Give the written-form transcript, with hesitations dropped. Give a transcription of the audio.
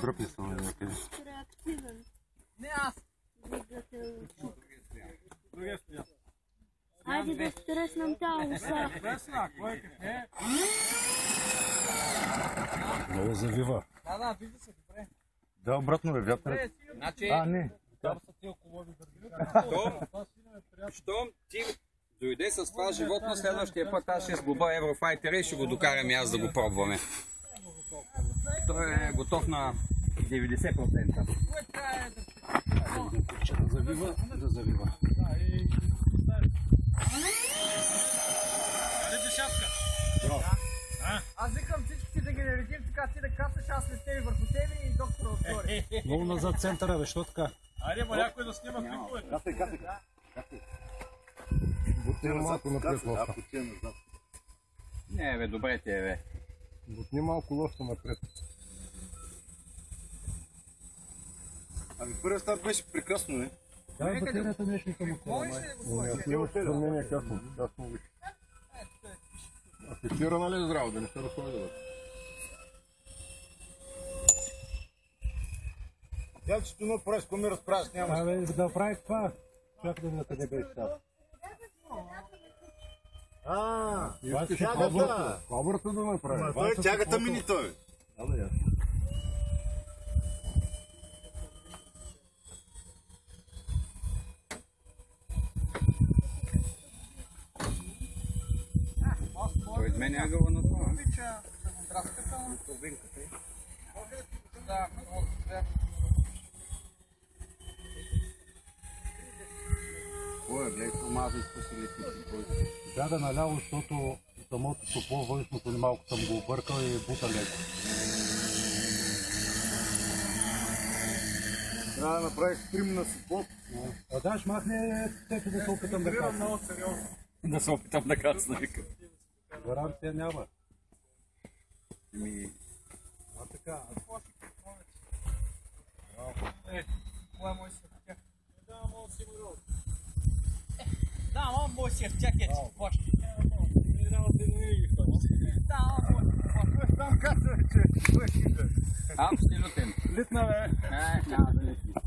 дръпне са на някъде. Реактивен. Не аз. Двигател. Другия стоя. Айде да стреснем тя уса. Кресна, кой е? Много завива. Да, вижда се добре. Да, обратно бе, вятър. Значи, Не. щом ти дойде с това животно, следващия път аз ще сглоба Еврофайтера и ще го докарам и аз да го пробваме. Той е готов на 90%. Да завива. Аз викам всички да ги наредим, така ти да кацаш, аз след тебе върху тебе и доктора отгоре. Много назад центъра, бе, що така? Айде, ма някой да снима клипове. Бутни малко напред лоста. Не, бе, добре ти е, бе. Бутни малко лоста напред. Ами първият старт беше прекрасно, не? Да, батерията нещо към отвора, май. Отиваш за мнение късно. Афектира, нали, здраво, да не се разходи. Тя, че туно правиш, ако ми разправиш, няма. Абе, да прави това. Чакай да видя къде беше сега. Искаш кобрата да направи. Това е тягата мини той. Абе, ясно. Той изменя ъгъла на това. Ой, гледай, помаза изпусили си. Бяга наляво, защото самото топло външното малко съм го объркал и бута леко. Трябва да направиш стрим на суплот. А да, махне тето да се опитам да касна. Много сериозно. Да се опитам да кацна, вика. Гаранция няма. А така, кой е мой съртяк? Да, мога си го да, мога мой съртяк е ти плаща. Не работа не ги хвана. Да, мога там казва, че кой е хитър. Ам ще лютен. Литна, бе. Няма да летиш.